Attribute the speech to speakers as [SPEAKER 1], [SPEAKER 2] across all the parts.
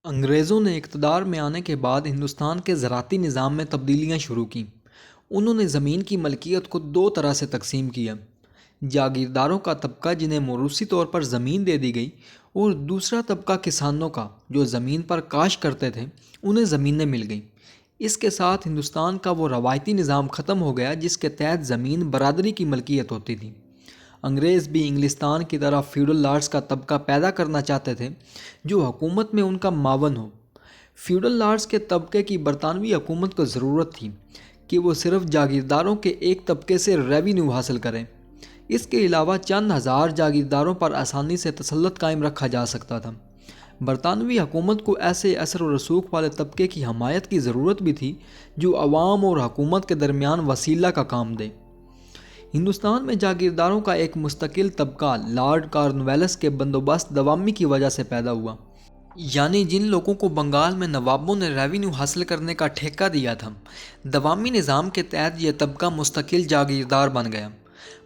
[SPEAKER 1] انگریزوں نے اقتدار میں آنے کے بعد ہندوستان کے زراعتی نظام میں تبدیلیاں شروع کیں۔ انہوں نے زمین کی ملکیت کو دو طرح سے تقسیم کیا: جاگیرداروں کا طبقہ جنہیں موروثی طور پر زمین دے دی گئی، اور دوسرا طبقہ کسانوں کا جو زمین پر کاشت کرتے تھے، انہیں زمینیں مل گئیں۔ اس کے ساتھ ہندوستان کا وہ روایتی نظام ختم ہو گیا جس کے تحت زمین برادری کی ملکیت ہوتی تھی۔ انگریز بھی انگلستان کی طرح فیوڈل لارڈز کا طبقہ پیدا کرنا چاہتے تھے جو حکومت میں ان کا معاون ہو۔ فیوڈل لارڈز کے طبقے کی برطانوی حکومت کو ضرورت تھی کہ وہ صرف جاگیرداروں کے ایک طبقے سے ریونیو حاصل کریں۔ اس کے علاوہ چند ہزار جاگیرداروں پر آسانی سے تسلط قائم رکھا جا سکتا تھا۔ برطانوی حکومت کو ایسے اثر و رسوخ والے طبقے کی حمایت کی ضرورت بھی تھی جو عوام اور حکومت کے درمیان وسیلہ کا کام دے۔ ہندوستان میں جاگیرداروں کا ایک مستقل طبقہ لارڈ کارنوالیس کے بندوبست دوامی کی وجہ سے پیدا ہوا، یعنی جن لوگوں کو بنگال میں نوابوں نے ریونیو حاصل کرنے کا ٹھیکہ دیا تھا۔ دوامی نظام کے تحت یہ طبقہ مستقل جاگیردار بن گیا۔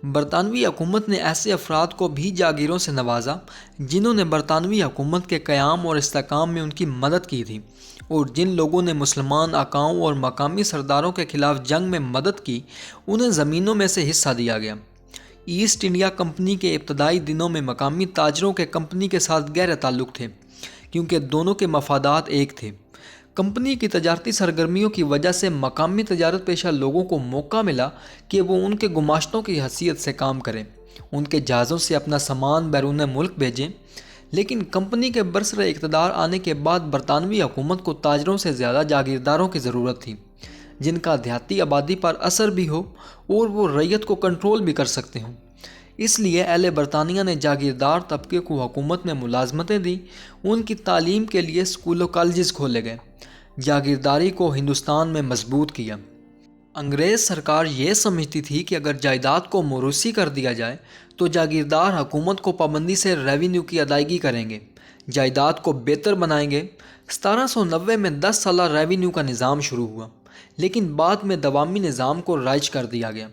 [SPEAKER 1] برطانوی حکومت نے ایسے افراد کو بھی جاگیروں سے نوازا جنہوں نے برطانوی حکومت کے قیام اور استحکام میں ان کی مدد کی تھی، اور جن لوگوں نے مسلمان آقاؤں اور مقامی سرداروں کے خلاف جنگ میں مدد کی انہیں زمینوں میں سے حصہ دیا گیا۔ ایسٹ انڈیا کمپنی کے ابتدائی دنوں میں مقامی تاجروں کے کمپنی کے ساتھ گہرے تعلق تھے کیونکہ دونوں کے مفادات ایک تھے۔ کمپنی کی تجارتی سرگرمیوں کی وجہ سے مقامی تجارت پیشہ لوگوں کو موقع ملا کہ وہ ان کے گماشتوں کی حیثیت سے کام کریں، ان کے جہازوں سے اپنا سامان بیرون ملک بھیجیں۔ لیکن کمپنی کے برسر اقتدار آنے کے بعد برطانوی حکومت کو تاجروں سے زیادہ جاگیرداروں کی ضرورت تھی جن کا دیہاتی آبادی پر اثر بھی ہو اور وہ رعیت کو کنٹرول بھی کر سکتے ہوں۔ اس لیے اہل برطانیہ نے جاگیردار طبقے کو حکومت میں ملازمتیں دیں، ان کی تعلیم کے لیے اسکول و کالجز کھولے گئے، جاگیرداری کو ہندوستان میں مضبوط کیا۔ انگریز سرکار یہ سمجھتی تھی کہ اگر جائیداد کو موروثی کر دیا جائے تو جاگیردار حکومت کو پابندی سے ریونیو کی ادائیگی کریں گے، جائیداد کو بہتر بنائیں گے۔ 1790 میں 10 سالہ ریونیو کا نظام شروع ہوا، لیکن بعد میں دوامی نظام کو رائج کر دیا گیا۔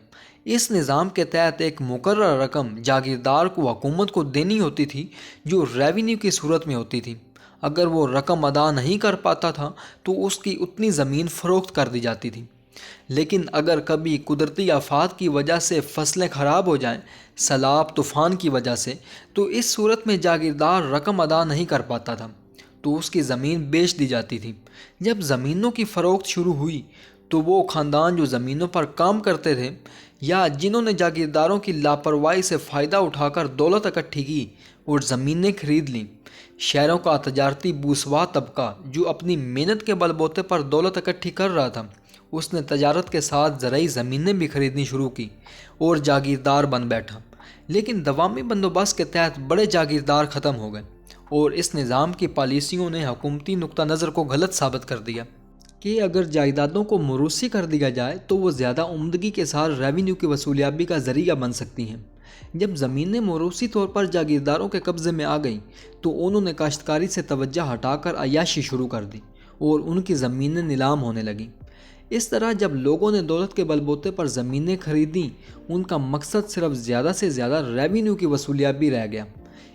[SPEAKER 1] اس نظام کے تحت ایک مقررہ رقم جاگیردار کو حکومت کو دینی ہوتی تھی جو ریونیو کی صورت میں ہوتی تھی۔ اگر وہ رقم ادا نہیں کر پاتا تھا تو اس کی اتنی زمین فروخت کر دی جاتی تھی۔ لیکن اگر کبھی قدرتی آفات کی وجہ سے فصلیں خراب ہو جائیں، سیلاب، طوفان کی وجہ سے، تو اس صورت میں جاگیردار رقم ادا نہیں کر پاتا تھا تو اس کی زمین بیچ دی جاتی تھی۔ جب زمینوں کی فروخت شروع ہوئی تو وہ خاندان جو زمینوں پر کام کرتے تھے یا جنہوں نے جاگیرداروں کی لاپرواہی سے فائدہ اٹھا کر دولت اکٹھی کی اور زمینیں خرید لیں، شہروں کا تجارتی بوسوا طبقہ جو اپنی محنت کے بل بوتے پر دولت اکٹھی کر رہا تھا، اس نے تجارت کے ساتھ زرعی زمینیں بھی خریدنی شروع کی اور جاگیردار بن بیٹھا۔ لیکن دوامی بندوبست کے تحت بڑے جاگیردار ختم ہو گئے اور اس نظام کی پالیسیوں نے حکومتی نقطہ نظر کو غلط ثابت کر دیا کہ اگر جائیدادوں کو موروثی کر دیا جائے تو وہ زیادہ عمدگی کے ساتھ ریونیو کی وصولیابی کا ذریعہ بن سکتی ہیں۔ جب زمینیں موروثی طور پر جاگیرداروں کے قبضے میں آ گئیں تو انہوں نے کاشتکاری سے توجہ ہٹا کر عیاشی شروع کر دی اور ان کی زمینیں نیلام ہونے لگیں۔ اس طرح جب لوگوں نے دولت کے بل بوتے پر زمینیں خریدیں، ان کا مقصد صرف زیادہ سے زیادہ ریونیو کی وصولیابی رہ گیا۔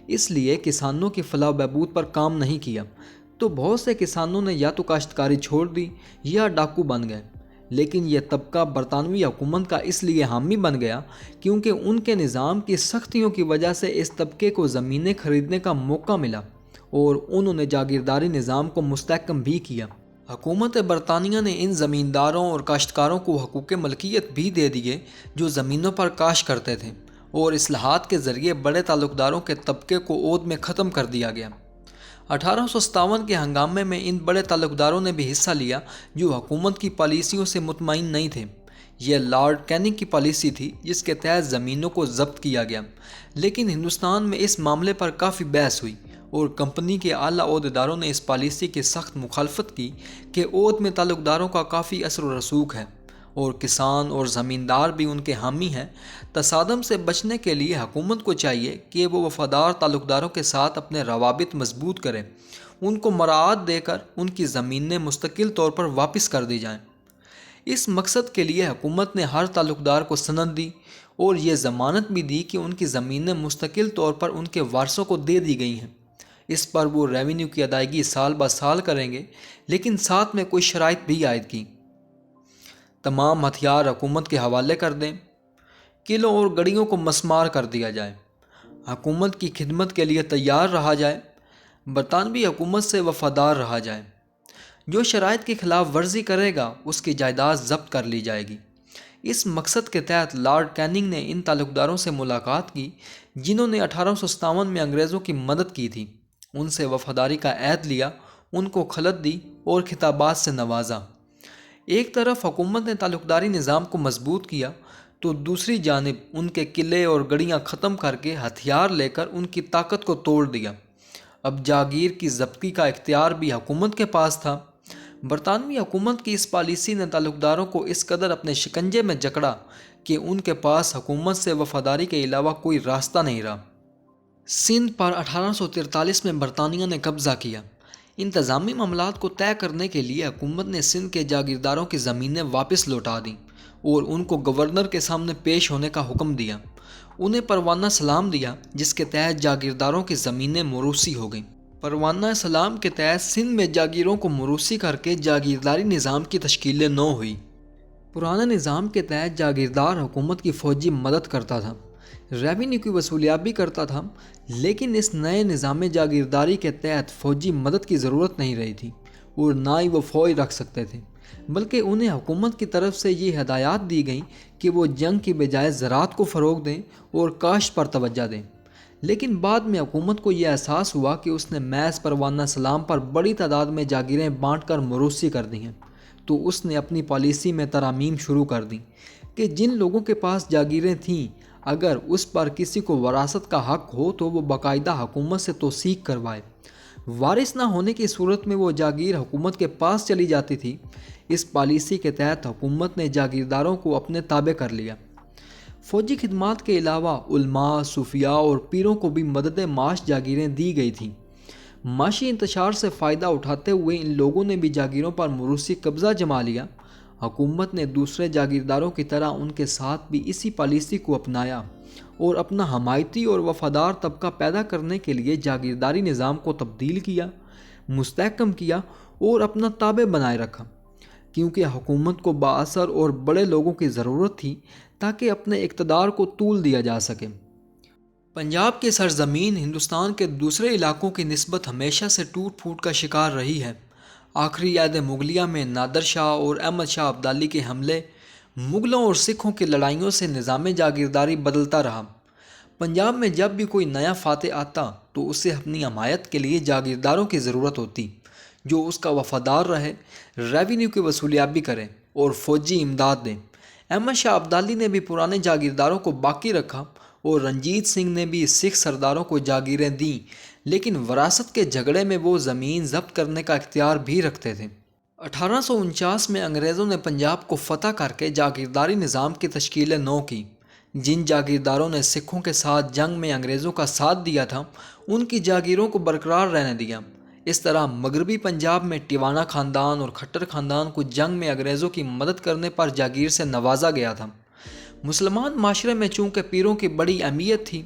[SPEAKER 1] اس لیے کسانوں کی فلاح و بہبود پر کام نہیں کیا، تو بہت سے کسانوں نے یا تو کاشتکاری چھوڑ دی یا ڈاکو بن گئے۔ لیکن یہ طبقہ برطانوی حکومت کا اس لیے حامی بن گیا کیونکہ ان کے نظام کی سختیوں کی وجہ سے اس طبقے کو زمینیں خریدنے کا موقع ملا اور انہوں نے جاگیرداری نظام کو مستحکم بھی کیا۔ حکومت برطانیہ نے ان زمینداروں اور کاشتکاروں کو حقوق ملکیت بھی دے دیے جو زمینوں پر کاشت کرتے تھے، اور اصلاحات کے ذریعے بڑے تعلقداروں کے طبقے کو عہد میں ختم کر دیا گیا۔ 1857 کے ہنگامے میں ان بڑے تعلقداروں نے بھی حصہ لیا جو حکومت کی پالیسیوں سے مطمئن نہیں تھے۔ یہ لارڈ کیننگ کی پالیسی تھی جس کے تحت زمینوں کو ضبط کیا گیا، لیکن ہندوستان میں اس معاملے پر کافی بحث ہوئی اور کمپنی کے اعلیٰ عہدیداروں نے اس پالیسی کی سخت مخالفت کی کہ عہد میں تعلقداروں کا کافی اثر و رسوخ ہے اور کسان اور زمیندار بھی ان کے حامی ہیں۔ تصادم سے بچنے کے لیے حکومت کو چاہیے کہ وہ وفادار تعلقداروں کے ساتھ اپنے روابط مضبوط کرے، ان کو مراعات دے کر ان کی زمینیں مستقل طور پر واپس کر دی جائیں۔ اس مقصد کے لیے حکومت نے ہر تعلقدار کو سند دی اور یہ ضمانت بھی دی کہ ان کی زمینیں مستقل طور پر ان کے وارثوں کو دے دی گئی ہیں۔ اس پر وہ ریونیو کی ادائیگی سال بہ سال کریں گے، لیکن ساتھ میں کوئی شرائط بھی عائد کی۔ تمام ہتھیار حکومت کے حوالے کر دیں، قلعوں اور گڑیوں کو مسمار کر دیا جائے، حکومت کی خدمت کے لیے تیار رہا جائے، برطانوی حکومت سے وفادار رہا جائے، جو شرائط کی خلاف ورزی کرے گا اس کی جائیداد ضبط کر لی جائے گی۔ اس مقصد کے تحت لارڈ کیننگ نے ان تعلقداروں سے ملاقات کی جنہوں نے 1857 میں انگریزوں کی مدد کی تھی، ان سے وفاداری کا عہد لیا، ان کو خلعت دی اور خطابات سے نوازا۔ ایک طرف حکومت نے تعلقداری نظام کو مضبوط کیا تو دوسری جانب ان کے قلعے اور گڑیاں ختم کر کے ہتھیار لے کر ان کی طاقت کو توڑ دیا۔ اب جاگیر کی ضبطی کا اختیار بھی حکومت کے پاس تھا۔ برطانوی حکومت کی اس پالیسی نے تعلقداروں کو اس قدر اپنے شکنجے میں جکڑا کہ ان کے پاس حکومت سے وفاداری کے علاوہ کوئی راستہ نہیں رہا۔ سندھ پر 1843 میں برطانیہ نے قبضہ کیا۔ انتظامی معاملات کو طے کرنے کے لیے حکومت نے سندھ کے جاگیرداروں کی زمینیں واپس لوٹا دیں اور ان کو گورنر کے سامنے پیش ہونے کا حکم دیا۔ انہیں پروانہ سلام دیا جس کے تحت جاگیرداروں کی زمینیں موروثی ہو گئیں۔ پروانہ سلام کے تحت سندھ میں جاگیروں کو موروثی کر کے جاگیرداری نظام کی تشکیل نو ہوئی۔ پرانے نظام کے تحت جاگیردار حکومت کی فوجی مدد کرتا تھا، ریونیو کی وصولیابی کرتا تھا، لیکن اس نئے نظام جاگیرداری کے تحت فوجی مدد کی ضرورت نہیں رہی تھی اور نہ ہی وہ فوج رکھ سکتے تھے، بلکہ انہیں حکومت کی طرف سے یہ ہدایات دی گئیں کہ وہ جنگ کی بجائے زراعت کو فروغ دیں اور کاشت پر توجہ دیں۔ لیکن بعد میں حکومت کو یہ احساس ہوا کہ اس نے محض پروانہ سلام پر بڑی تعداد میں جاگیریں بانٹ کر موروثی کر دی ہیں، تو اس نے اپنی پالیسی میں ترامیم شروع کر دیں کہ جن لوگوں کے پاس جاگیریں تھیں اگر اس پر کسی کو وراثت کا حق ہو تو وہ باقاعدہ حکومت سے توثیق کروائے۔ وارث نہ ہونے کی صورت میں وہ جاگیر حکومت کے پاس چلی جاتی تھی۔ اس پالیسی کے تحت حکومت نے جاگیرداروں کو اپنے تابع کر لیا۔ فوجی خدمات کے علاوہ علماء، صوفیاء اور پیروں کو بھی مدد معاش جاگیریں دی گئی تھیں۔ معاشی انتشار سے فائدہ اٹھاتے ہوئے ان لوگوں نے بھی جاگیروں پر موروثی قبضہ جما لیا۔ حکومت نے دوسرے جاگیرداروں کی طرح ان کے ساتھ بھی اسی پالیسی کو اپنایا اور اپنا حمایتی اور وفادار طبقہ پیدا کرنے کے لیے جاگیرداری نظام کو تبدیل کیا، مستحکم کیا اور اپنا تابع بنائے رکھا، کیونکہ حکومت کو بااثر اور بڑے لوگوں کی ضرورت تھی تاکہ اپنے اقتدار کو طول دیا جا سکے۔ پنجاب کی سرزمین ہندوستان کے دوسرے علاقوں کی نسبت ہمیشہ سے ٹوٹ پھوٹ کا شکار رہی ہے۔ آخری عہد مغلیہ میں نادر شاہ اور احمد شاہ ابدالی کے حملے، مغلوں اور سکھوں کی لڑائیوں سے نظام جاگیرداری بدلتا رہا۔ پنجاب میں جب بھی کوئی نیا فاتح آتا تو اسے اپنی حمایت کے لیے جاگیرداروں کی ضرورت ہوتی جو اس کا وفادار رہے، ریونیو کی وصولیابی کرے اور فوجی امداد دیں۔ احمد شاہ ابدالی نے بھی پرانے جاگیرداروں کو باقی رکھا اور رنجیت سنگھ نے بھی سکھ سرداروں کو جاگیریں دیں، لیکن وراثت کے جھگڑے میں وہ زمین ضبط کرنے کا اختیار بھی رکھتے تھے۔ 1849 میں انگریزوں نے پنجاب کو فتح کر کے جاگیرداری نظام کی تشکیل نو کی۔ جن جاگیرداروں نے سکھوں کے ساتھ جنگ میں انگریزوں کا ساتھ دیا تھا ان کی جاگیروں کو برقرار رہنے دیا۔ اس طرح مغربی پنجاب میں ٹیوانا خاندان اور کھٹر خاندان کو جنگ میں انگریزوں کی مدد کرنے پر جاگیر سے نوازا گیا تھا۔ مسلمان معاشرے میں چونکہ پیروں کی بڑی اہمیت تھی،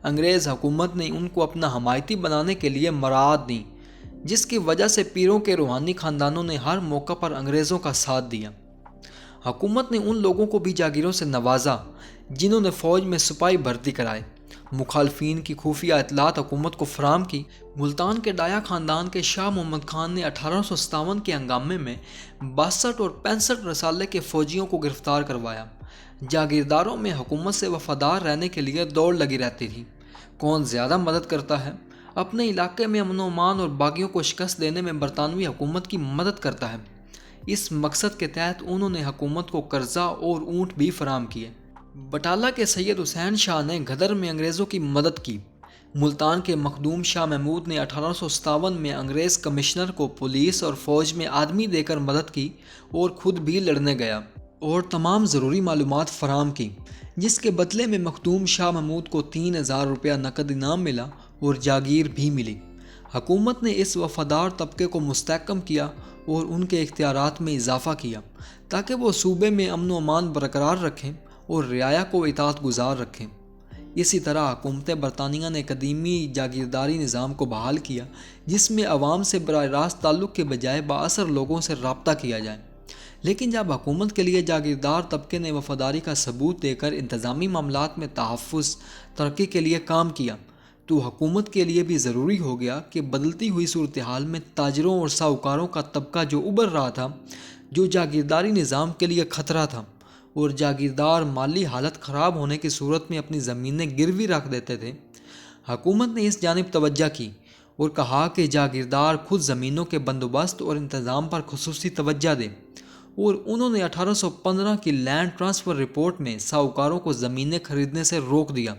[SPEAKER 1] انگریز حکومت نے ان کو اپنا حمایتی بنانے کے لیے مراعات دیں، جس کی وجہ سے پیروں کے روحانی خاندانوں نے ہر موقع پر انگریزوں کا ساتھ دیا۔ حکومت نے ان لوگوں کو بھی جاگیروں سے نوازا جنہوں نے فوج میں سپاہی بھرتی کرائے۔ مخالفین کی خفیہ اطلاعات حکومت کو فراہم کی۔ ملتان کے ڈایا خاندان کے شاہ محمد خان نے 1857 کے ہنگامے میں 62 اور 65 رسالے کے فوجیوں کو گرفتار کروایا۔ جاگیرداروں میں حکومت سے وفادار رہنے کے لیے دوڑ لگی رہتی تھی، کون زیادہ مدد کرتا ہے۔ اپنے علاقے میں امن و امان اور باغیوں کو شکست دینے میں برطانوی حکومت کی مدد کرتا ہے۔ اس مقصد کے تحت انہوں نے حکومت کو قرضہ اور اونٹ بھی فراہم کیے۔ بٹالہ کے سید حسین شاہ نے غدر میں انگریزوں کی مدد کی۔ ملتان کے مخدوم شاہ محمود نے 1857 میں انگریز کمشنر کو پولیس اور فوج میں آدمی دے کر مدد کی اور خود بھی لڑنے گیا اور تمام ضروری معلومات فراہم کی، جس کے بدلے میں مخدوم شاہ محمود کو 3000 روپیہ نقد انعام ملا اور جاگیر بھی ملی۔ حکومت نے اس وفادار طبقے کو مستحکم کیا اور ان کے اختیارات میں اضافہ کیا تاکہ وہ صوبے میں امن و امان برقرار رکھیں اور رعایا کو اطاعت گزار رکھیں۔ اسی طرح حکومت برطانیہ نے قدیمی جاگیرداری نظام کو بحال کیا، جس میں عوام سے براہ راست تعلق کے بجائے بااثر لوگوں سے رابطہ کیا جائے۔ لیکن جب حکومت کے لیے جاگیردار طبقے نے وفاداری کا ثبوت دے کر انتظامی معاملات میں تحفظ ترقی کے لیے کام کیا، تو حکومت کے لیے بھی ضروری ہو گیا کہ بدلتی ہوئی صورتحال میں تاجروں اور ساہوکاروں کا طبقہ جو ابھر رہا تھا، جو جاگیرداری نظام کے لیے خطرہ تھا، اور جاگیردار مالی حالت خراب ہونے کی صورت میں اپنی زمینیں گروی رکھ دیتے تھے، حکومت نے اس جانب توجہ کی اور کہا کہ جاگیردار خود زمینوں کے بندوبست اور انتظام پر خصوصی توجہ دیں، اور انہوں نے 1815 کی لینڈ ٹرانسفر رپورٹ میں ساہوکاروں کو زمینیں خریدنے سے روک دیا،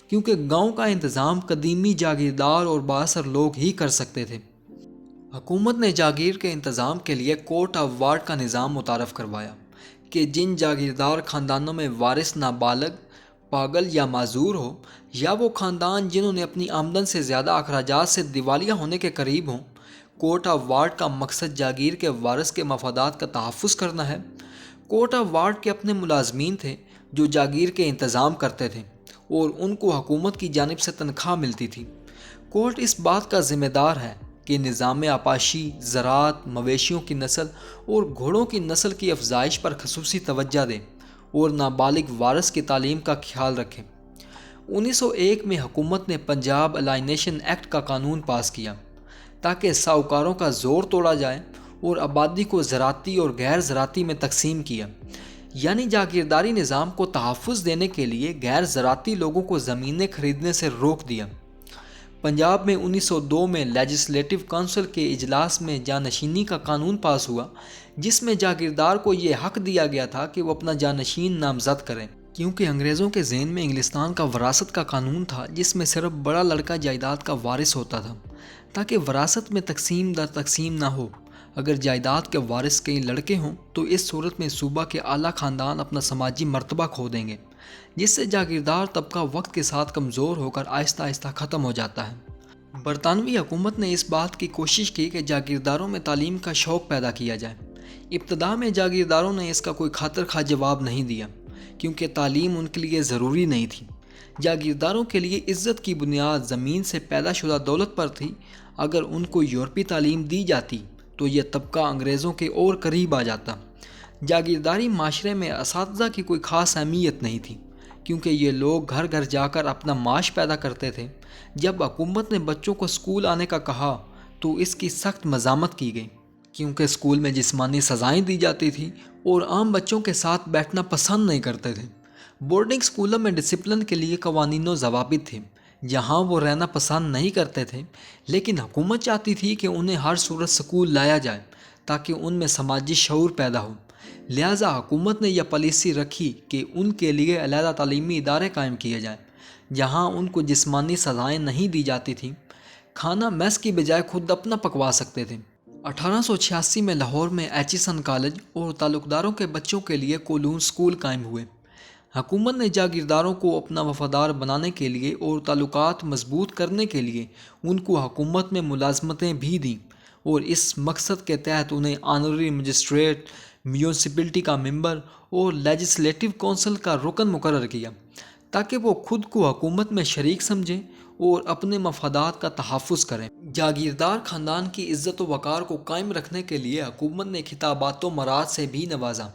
[SPEAKER 1] کیونکہ گاؤں کا انتظام قدیمی جاگیردار اور بااثر لوگ ہی کر سکتے تھے۔ حکومت نے جاگیر کے انتظام کے لیے کورٹ آف وارڈ کا نظام متعارف کروایا کہ جن جاگیردار خاندانوں میں وارث نابالغ، پاگل یا معذور ہو، یا وہ خاندان جنہوں نے اپنی آمدن سے زیادہ اخراجات سے دیوالیہ ہونے کے قریب ہوں، کورٹ آف وارڈ کا مقصد جاگیر کے وارث کے مفادات کا تحفظ کرنا ہے۔ کورٹ آف وارڈ کے اپنے ملازمین تھے جو جاگیر کے انتظام کرتے تھے، اور ان کو حکومت کی جانب سے تنخواہ ملتی تھی۔ کورٹ اس بات کا ذمہ دار ہے کہ نظام آپاشی، زراعت، مویشیوں کی نسل اور گھوڑوں کی نسل کی افزائش پر خصوصی توجہ دے اور نابالغ وارث کی تعلیم کا خیال رکھے۔ 1901 میں حکومت نے پنجاب الائنیشن ایکٹ کا قانون پاس کیا تاکہ ساہوکاروں کا زور توڑا جائے اور آبادی کو زراعتی اور غیر زراعتی میں تقسیم کیا، یعنی جاگیرداری نظام کو تحفظ دینے کے لیے غیر زراعتی لوگوں کو زمینیں خریدنے سے روک دیا۔ پنجاب میں 1902 میں لیجسلیٹو کونسل کے اجلاس میں جانشینی کا قانون پاس ہوا، جس میں جاگیردار کو یہ حق دیا گیا تھا کہ وہ اپنا جانشین نامزد کریں، کیونکہ انگریزوں کے ذہن میں انگلستان کا وراثت کا قانون تھا جس میں صرف بڑا لڑکا جائیداد کا وارث ہوتا تھا، تاکہ وراثت میں تقسیم در تقسیم نہ ہو۔ اگر جائیداد کے وارث کئی لڑکے ہوں تو اس صورت میں صوبہ کے اعلیٰ خاندان اپنا سماجی مرتبہ کھو دیں گے، جس سے جاگیردار طبقہ وقت کے ساتھ کمزور ہو کر آہستہ آہستہ ختم ہو جاتا ہے۔ برطانوی حکومت نے اس بات کی کوشش کی کہ جاگیرداروں میں تعلیم کا شوق پیدا کیا جائے۔ ابتدا میں جاگیرداروں نے اس کا کوئی خاطر خواہ جواب نہیں دیا، کیونکہ تعلیم ان کے لیے ضروری نہیں تھی۔ جاگیرداروں کے لیے عزت کی بنیاد زمین سے پیدا شدہ دولت پر تھی۔ اگر ان کو یورپی تعلیم دی جاتی تو یہ طبقہ انگریزوں کے اور قریب آ جاتا۔ جاگیرداری معاشرے میں اساتذہ کی کوئی خاص اہمیت نہیں تھی، کیونکہ یہ لوگ گھر گھر جا کر اپنا معاش پیدا کرتے تھے۔ جب حکومت نے بچوں کو اسکول آنے کا کہا تو اس کی سخت مذمت کی گئی، کیونکہ اسکول میں جسمانی سزائیں دی جاتی تھیں اور عام بچوں کے ساتھ بیٹھنا پسند نہیں کرتے تھے۔ بورڈنگ اسکولوں میں ڈسپلن کے لیے قوانین و ضوابط تھے، جہاں وہ رہنا پسند نہیں کرتے تھے، لیکن حکومت چاہتی تھی کہ انہیں ہر صورت اسکول لایا جائے تاکہ ان میں سماجی شعور پیدا ہو۔ لہٰذا حکومت نے یہ پالیسی رکھی کہ ان کے لیے علیحدہ تعلیمی ادارے قائم کیے جائیں، جہاں ان کو جسمانی سزائیں نہیں دی جاتی تھیں۔ کھانا میس کی بجائے خود اپنا پکوا سکتے تھے۔ 1886 میں لاہور میں ایچیسن کالج اور تعلقداروں کے بچوں کے لیے کولون اسکول قائم ہوئے۔ حکومت نے جاگیرداروں کو اپنا وفادار بنانے کے لیے اور تعلقات مضبوط کرنے کے لیے ان کو حکومت میں ملازمتیں بھی دیں، اور اس مقصد کے تحت انہیں آنرری مجسٹریٹ، میونسپلٹی کا ممبر اور لیجسلیٹو کونسل کا رکن مقرر کیا، تاکہ وہ خود کو حکومت میں شریک سمجھیں اور اپنے مفادات کا تحفظ کریں۔ جاگیردار خاندان کی عزت و وقار کو قائم رکھنے کے لیے حکومت نے خطابات و مراد سے بھی نوازا،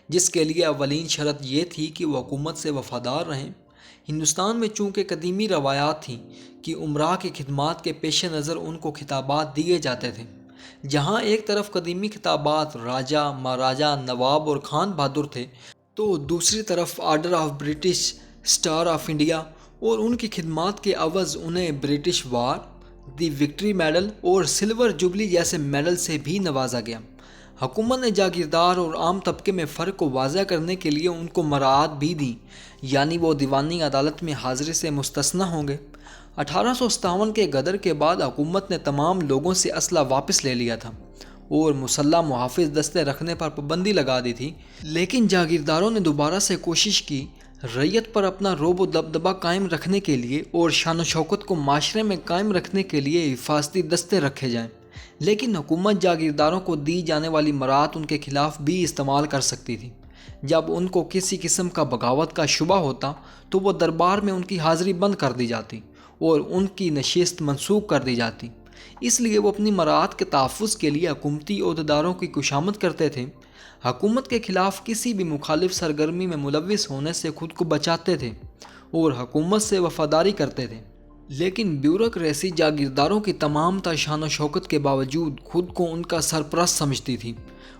[SPEAKER 1] جس کے لیے اولین شرط یہ تھی کہ وہ حکومت سے وفادار رہیں۔ ہندوستان میں چونکہ قدیمی روایات تھیں کہ امراء کی خدمات کے پیش نظر ان کو خطابات دیے جاتے تھے، جہاں ایک طرف قدیمی خطابات راجا، مہاراجا، نواب اور خان بہادر تھے، تو دوسری طرف order of British, star of India اور ان کی خدمات کے عوض انہیں برٹش وار، دی وکٹری میڈل اور سلور جوبلی جیسے میڈل سے بھی نوازا گیا۔ حکومت نے جاگیردار اور عام طبقے میں فرق کو واضح کرنے کے لیے ان کو مراعات بھی دیں، یعنی وہ دیوانی عدالت میں حاضری سے مستثنی ہوں گے۔ 1857 کے غدر کے بعد حکومت نے تمام لوگوں سے اسلحہ واپس لے لیا تھا اور مسلح محافظ دستے رکھنے پر پابندی لگا دی تھی، لیکن جاگیرداروں نے دوبارہ سے کوشش کی ریت پر اپنا رعب و دبدبہ قائم رکھنے کے لیے اور شان و شوکت کو معاشرے میں قائم رکھنے کے لیے حفاظتی دستے رکھے جائیں، لیکن حکومت جاگیرداروں کو دی جانے والی مراعات ان کے خلاف بھی استعمال کر سکتی تھی۔ جب ان کو کسی قسم کا بغاوت کا شبہ ہوتا تو وہ دربار میں ان کی حاضری بند کر دی جاتی اور ان کی نشست منسوخ کر دی جاتی۔ اس لیے وہ اپنی مراعات کے تحفظ کے لیے حکومتی عہدیداروں کی خوشامد کرتے تھے، حکومت کے خلاف کسی بھی مخالف سرگرمی میں ملوث ہونے سے خود کو بچاتے تھے اور حکومت سے وفاداری کرتے تھے۔ لیکن بیوروکریسی جاگیرداروں کی تمام تر شان و شوکت کے باوجود خود کو ان کا سرپرست سمجھتی تھی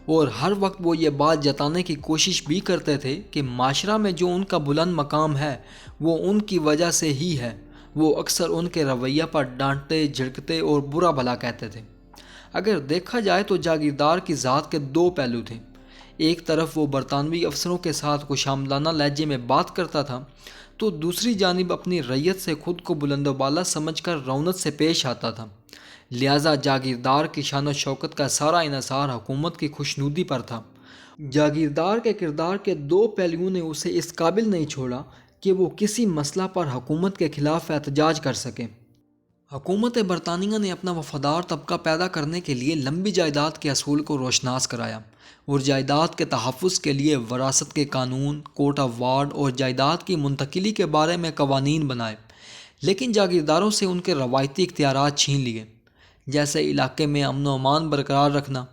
[SPEAKER 1] اور ہر وقت وہ یہ بات جتانے کی کوشش بھی کرتے تھے کہ معاشرہ میں جو ان کا بلند مقام ہے وہ ان کی وجہ سے ہی ہے۔ وہ اکثر ان کے رویہ پر ڈانٹتے، جھڑکتے اور برا بھلا کہتے تھے۔ اگر دیکھا جائے تو جاگیردار کی ذات کے دو پہلو تھے۔ ایک طرف وہ برطانوی افسروں کے ساتھ خوشامدانہ لہجے میں بات کرتا تھا تو دوسری جانب اپنی رعیت سے خود کو بلند و بالا سمجھ کر رونق سے پیش آتا تھا۔ لہذا جاگیردار کی شان و شوکت کا سارا انحصار حکومت کی خوشنودی پر تھا۔ جاگیردار کے کردار کے دو پہلوؤں نے اسے اس قابل نہیں چھوڑا کہ وہ کسی مسئلہ پر حکومت کے خلاف احتجاج کر سکے۔ حکومت برطانیہ نے اپنا وفادار طبقہ پیدا کرنے کے لیے لمبی جائیداد کے اصول کو روشناس کرایا اور جائیداد کے تحفظ کے لیے وراثت کے قانون، کوٹ آف وارڈ اور جائیداد کی منتقلی کے بارے میں قوانین بنائے، لیکن جاگیرداروں سے ان کے روایتی اختیارات چھین لیے، جیسے علاقے میں امن و امان برقرار رکھنا۔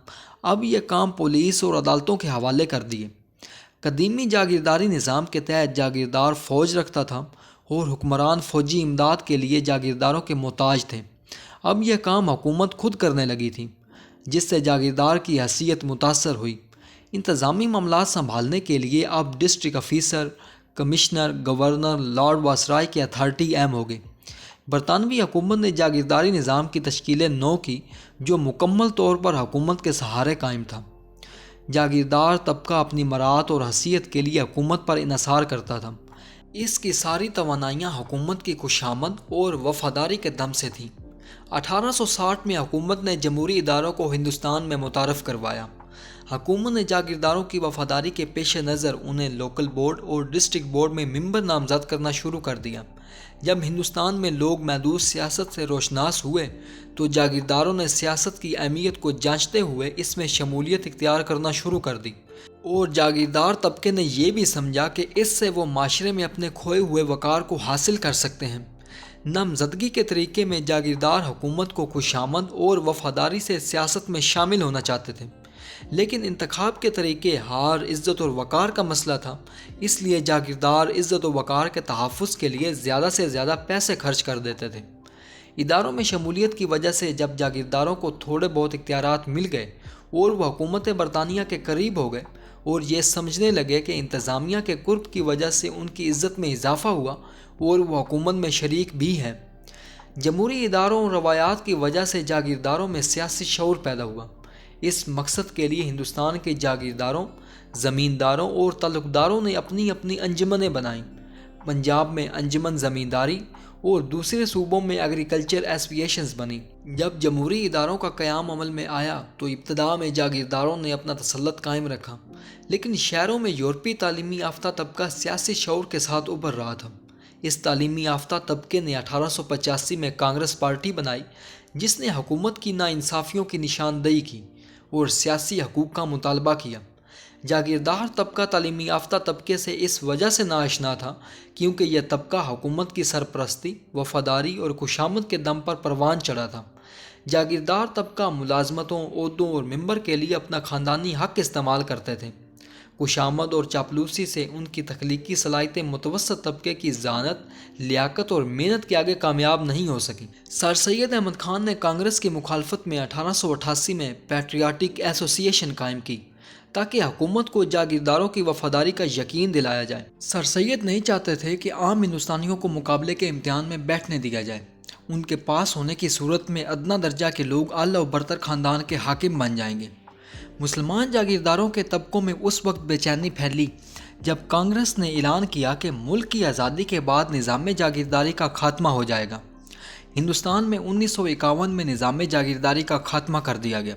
[SPEAKER 1] اب یہ کام پولیس اور عدالتوں کے حوالے کر دیے۔ قدیمی جاگیرداری نظام کے تحت جاگیردار فوج رکھتا تھا اور حکمران فوجی امداد کے لیے جاگیرداروں کے محتاج تھے۔ اب یہ کام حکومت خود کرنے لگی تھی، جس سے جاگیردار کی حیثیت متاثر ہوئی۔ انتظامی معاملات سنبھالنے کے لیے اب district officer, commissioner, governor, lord viceroy کی اتھارٹی اہم ہو گئی۔ برطانوی حکومت نے جاگیرداری نظام کی تشکیل نو کی جو مکمل طور پر حکومت کے سہارے قائم تھا۔ جاگیردار طبقہ اپنی مراعات اور حیثیت کے لیے حکومت پر انحصار کرتا تھا۔ اس کی ساری توانائیاں حکومت کی خوشامد اور وفاداری کے دم سے تھیں۔ 1860 میں حکومت نے جمہوری اداروں کو ہندوستان میں متعارف کروایا۔ حکومت نے جاگیرداروں کی وفاداری کے پیش نظر انہیں لوکل بورڈ اور ڈسٹرکٹ بورڈ میں ممبر نامزد کرنا شروع کر دیا۔ جب ہندوستان میں لوگ محدود سیاست سے روشناس ہوئے تو جاگیرداروں نے سیاست کی اہمیت کو جانچتے ہوئے اس میں شمولیت اختیار کرنا شروع کر دی، اور جاگیردار طبقے نے یہ بھی سمجھا کہ اس سے وہ معاشرے میں اپنے کھوئے ہوئے وقار کو حاصل کر سکتے ہیں۔ نامزدگی کے طریقے میں جاگیردار حکومت کو خوشامد اور وفاداری سے سیاست میں شامل ہونا چاہتے تھے، لیکن انتخاب کے طریقے ہار، عزت اور وقار کا مسئلہ تھا۔ اس لیے جاگیردار عزت و وقار کے تحفظ کے لیے زیادہ سے زیادہ پیسے خرچ کر دیتے تھے۔ اداروں میں شمولیت کی وجہ سے جب جاگیرداروں کو تھوڑے بہت اختیارات مل گئے اور وہ حکومت برطانیہ کے قریب ہو گئے اور یہ سمجھنے لگے کہ انتظامیہ کے قرب کی وجہ سے ان کی عزت میں اضافہ ہوا اور وہ حکومت میں شریک بھی ہے، جمہوری اداروں اور روایات کی وجہ سے جاگیرداروں میں سیاسی شعور پیدا ہوا۔ اس مقصد کے لیے ہندوستان کے جاگیرداروں، زمینداروں اور تعلقداروں نے اپنی اپنی انجمنیں بنائیں۔ پنجاب میں انجمن زمینداری اور دوسرے صوبوں میں ایگریکلچر ایسوسیشنز بنی۔ جب جمہوری اداروں کا قیام عمل میں آیا تو ابتدا میں جاگیرداروں نے اپنا تسلط قائم رکھا، لیکن شہروں میں یورپی تعلیمی یافتہ طبقہ سیاسی شعور کے ساتھ ابھر رہا تھا۔ اس تعلیمی یافتہ طبقے نے 1885 میں کانگریس پارٹی بنائی جس نے حکومت کی ناانصافیوں کی نشاندہی کی اور سیاسی حقوق کا مطالبہ کیا۔ جاگیردار طبقہ تعلیمی یافتہ طبقے سے اس وجہ سے ناآشنا تھا کیونکہ یہ طبقہ حکومت کی سرپرستی، وفاداری اور خوشامد کے دم پر پروان چڑھا تھا۔ جاگیردار طبقہ ملازمتوں، عہدوں اور ممبر کے لیے اپنا خاندانی حق استعمال کرتے تھے۔ خوشامد اور چاپلوسی سے ان کی تخلیقی صلاحیتیں متوسط طبقے کی ذہانت، لیاقت اور محنت کے آگے کامیاب نہیں ہو سکیں۔ سر سید احمد خان نے کانگریس کی مخالفت میں 1888 میں پیٹریاٹک ایسوسی ایشن قائم کی تاکہ حکومت کو جاگیرداروں کی وفاداری کا یقین دلایا جائے۔ سر سید نہیں چاہتے تھے کہ عام ہندوستانیوں کو مقابلے کے امتحان میں بیٹھنے دیا جائے۔ ان کے پاس ہونے کی صورت میں ادنیٰ درجہ کے لوگ اعلیٰ و برتر خاندان کے حاکم بن جائیں گے۔ مسلمان جاگیرداروں کے طبقوں میں اس وقت بے چینی پھیلی جب کانگریس نے اعلان کیا کہ ملک کی آزادی کے بعد نظام جاگیرداری کا خاتمہ ہو جائے گا۔ ہندوستان میں 1951 میں نظام جاگیرداری کا خاتمہ کر دیا گیا۔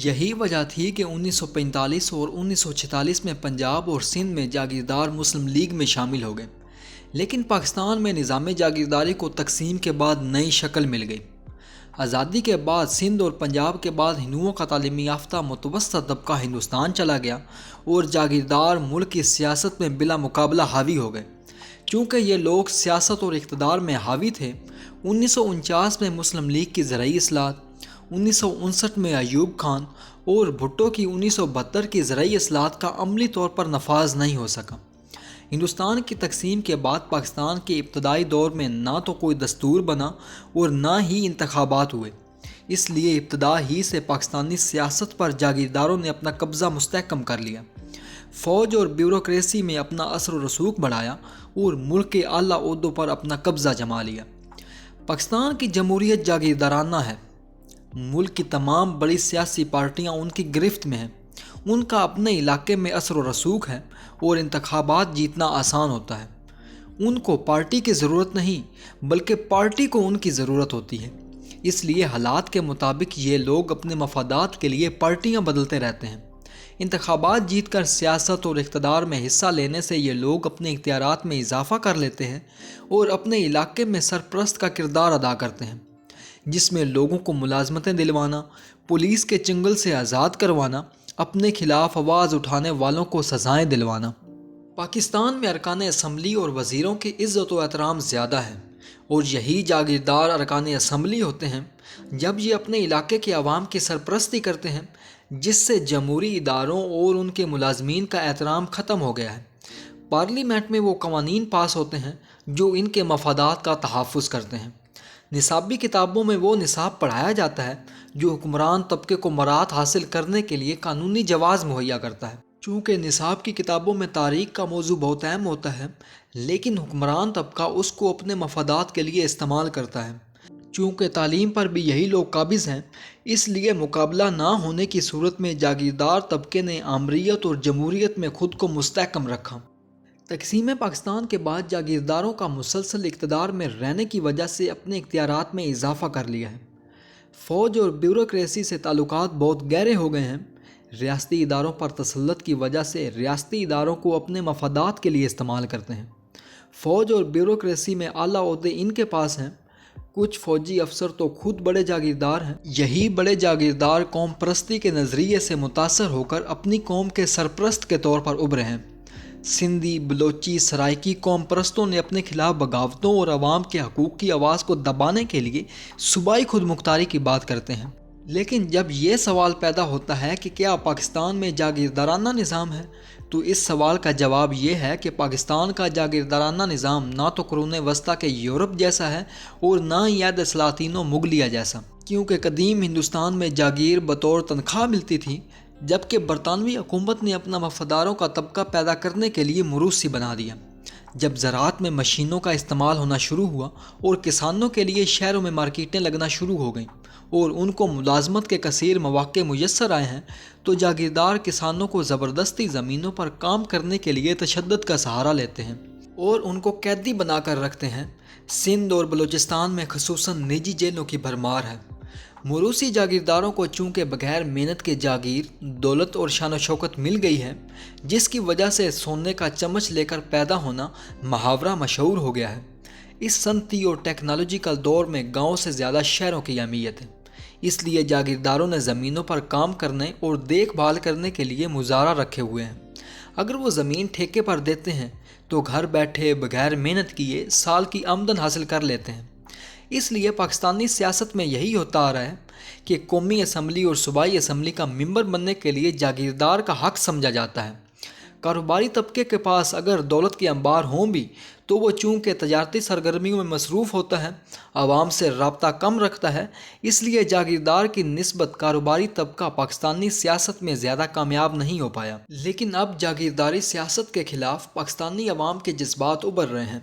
[SPEAKER 1] یہی وجہ تھی کہ 1945 اور 1946 میں پنجاب اور سندھ میں جاگیردار مسلم لیگ میں شامل ہو گئے، لیکن پاکستان میں نظام جاگیرداری کو تقسیم کے بعد نئی شکل مل گئی۔ آزادی کے بعد سندھ اور پنجاب کے بعد ہندوؤں کا تعلیمی یافتہ متوسط طبقہ ہندوستان چلا گیا اور جاگیردار ملک کی سیاست میں بلا مقابلہ حاوی ہو گئے۔ چونکہ یہ لوگ سیاست اور اقتدار میں حاوی تھے، 1949 میں مسلم لیگ کی زرعی اصلاحات، 1959 میں ایوب خان اور بھٹو کی 1972 کی زرعی اصلاحات کا عملی طور پر نفاذ نہیں ہو سکا۔ ہندوستان کی تقسیم کے بعد پاکستان کے ابتدائی دور میں نہ تو کوئی دستور بنا اور نہ ہی انتخابات ہوئے۔ اس لیے ابتدا ہی سے پاکستانی سیاست پر جاگیرداروں نے اپنا قبضہ مستحکم کر لیا، فوج اور بیوروکریسی میں اپنا اثر و رسوخ بڑھایا اور ملک کے اعلیٰ عہدوں پر اپنا قبضہ جما لیا۔ پاکستان کی جمہوریت جاگیردارانہ ہے۔ ملک کی تمام بڑی سیاسی پارٹیاں ان کی گرفت میں ہیں۔ ان کا اپنے علاقے میں اثر و رسوخ ہے اور انتخابات جیتنا آسان ہوتا ہے۔ ان کو پارٹی کی ضرورت نہیں بلکہ پارٹی کو ان کی ضرورت ہوتی ہے۔ اس لیے حالات کے مطابق یہ لوگ اپنے مفادات کے لیے پارٹیاں بدلتے رہتے ہیں۔ انتخابات جیت کر سیاست اور اقتدار میں حصہ لینے سے یہ لوگ اپنے اختیارات میں اضافہ کر لیتے ہیں اور اپنے علاقے میں سرپرست کا کردار ادا کرتے ہیں، جس میں لوگوں کو ملازمتیں دلوانا، پولیس کے چنگل سے آزاد کروانا، اپنے خلاف آواز اٹھانے والوں کو سزائیں دلوانا۔ پاکستان میں ارکان اسمبلی اور وزیروں کی عزت و احترام زیادہ ہے اور یہی جاگیردار ارکان اسمبلی ہوتے ہیں جب یہ اپنے علاقے کے عوام کی سرپرستی کرتے ہیں، جس سے جمہوری اداروں اور ان کے ملازمین کا احترام ختم ہو گیا ہے۔ پارلیمنٹ میں وہ قوانین پاس ہوتے ہیں جو ان کے مفادات کا تحفظ کرتے ہیں۔ نصابی کتابوں میں وہ نصاب پڑھایا جاتا ہے جو حکمران طبقے کو مراد حاصل کرنے کے لیے قانونی جواز مہیا کرتا ہے۔ چونکہ نصاب کی کتابوں میں تاریخ کا موضوع بہت اہم ہوتا ہے، لیکن حکمران طبقہ اس کو اپنے مفادات کے لیے استعمال کرتا ہے۔ چونکہ تعلیم پر بھی یہی لوگ قابض ہیں، اس لیے مقابلہ نہ ہونے کی صورت میں جاگیردار طبقے نے آمریت اور جمہوریت میں خود کو مستحکم رکھا۔ تقسیم پاکستان کے بعد جاگیرداروں کا مسلسل اقتدار میں رہنے کی وجہ سے اپنے اختیارات میں اضافہ کر لیا ہے۔ فوج اور بیوروکریسی سے تعلقات بہت گہرے ہو گئے ہیں۔ ریاستی اداروں پر تسلط کی وجہ سے ریاستی اداروں کو اپنے مفادات کے لیے استعمال کرتے ہیں۔ فوج اور بیوروکریسی میں اعلیٰ عہدے ان کے پاس ہیں۔ کچھ فوجی افسر تو خود بڑے جاگیردار ہیں۔ یہی بڑے جاگیردار قوم پرستی کے نظریے سے متاثر ہو کر اپنی قوم کے سرپرست کے طور پر ابھرے ہیں۔ سندھی، بلوچی، سرائکی قوم پرستوں نے اپنے خلاف بغاوتوں اور عوام کے حقوق کی آواز کو دبانے کے لیے صوبائی خود مختاری کی بات کرتے ہیں۔ لیکن جب یہ سوال پیدا ہوتا ہے کہ کیا پاکستان میں جاگیردارانہ نظام ہے، تو اس سوال کا جواب یہ ہے کہ پاکستان کا جاگیردارانہ نظام نہ تو قرون وسطیٰ کے یورپ جیسا ہے اور نہ ہی عہد سلاطین و مغلیہ جیسا، کیونکہ قدیم ہندوستان میں جاگیر بطور تنخواہ ملتی تھی، جبکہ برطانوی حکومت نے اپنا وفاداروں کا طبقہ پیدا کرنے کے لیے موروثی بنا دیا۔ جب زراعت میں مشینوں کا استعمال ہونا شروع ہوا اور کسانوں کے لیے شہروں میں مارکیٹیں لگنا شروع ہو گئیں اور ان کو ملازمت کے کثیر مواقع میسر آئے ہیں، تو جاگیردار کسانوں کو زبردستی زمینوں پر کام کرنے کے لیے تشدد کا سہارا لیتے ہیں اور ان کو قیدی بنا کر رکھتے ہیں۔ سندھ اور بلوچستان میں خصوصاً نجی جیلوں کی بھرمار ہے۔ موروثی جاگیرداروں کو چونکہ بغیر محنت کے جاگیر، دولت اور شان و شوکت مل گئی ہے، جس کی وجہ سے سونے کا چمچ لے کر پیدا ہونا محاورہ مشہور ہو گیا ہے۔ اس صنعتی اور ٹیکنالوجیکل دور میں گاؤں سے زیادہ شہروں کی اہمیت ہے۔ اس لیے جاگیرداروں نے زمینوں پر کام کرنے اور دیکھ بھال کرنے کے لیے مزارع رکھے ہوئے ہیں۔ اگر وہ زمین ٹھیکے پر دیتے ہیں تو گھر بیٹھے بغیر محنت کیے سال کی آمدن حاصل کر لیتے ہیں۔ اس لیے پاکستانی سیاست میں یہی ہوتا آ رہا ہے کہ قومی اسمبلی اور صوبائی اسمبلی کا ممبر بننے کے لیے جاگیردار کا حق سمجھا جاتا ہے۔ کاروباری طبقے کے پاس اگر دولت کے انبار ہوں بھی تو وہ چونکہ تجارتی سرگرمیوں میں مصروف ہوتا ہے، عوام سے رابطہ کم رکھتا ہے، اس لیے جاگیردار کی نسبت کاروباری طبقہ پاکستانی سیاست میں زیادہ کامیاب نہیں ہو پایا۔ لیکن اب جاگیرداری سیاست کے خلاف پاکستانی عوام کے جذبات ابھر رہے ہیں۔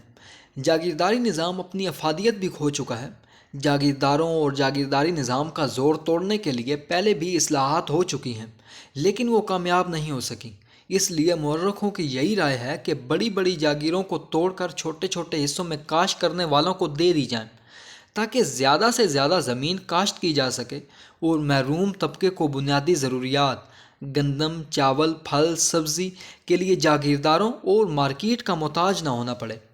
[SPEAKER 1] جاگیرداری نظام اپنی افادیت بھی کھو چکا ہے۔ جاگیرداروں اور جاگیرداری نظام کا زور توڑنے کے لیے پہلے بھی اصلاحات ہو چکی ہیں، لیکن وہ کامیاب نہیں ہو سکیں۔ اس لیے مورخوں کی یہی رائے ہے کہ بڑی بڑی جاگیروں کو توڑ کر چھوٹے چھوٹے حصوں میں کاشت کرنے والوں کو دے دی جائیں، تاکہ زیادہ سے زیادہ زمین کاشت کی جا سکے اور محروم طبقے کو بنیادی ضروریات گندم، چاول، پھل، سبزی کے لیے جاگیرداروں اور مارکیٹ کا محتاج نہ ہونا پڑے۔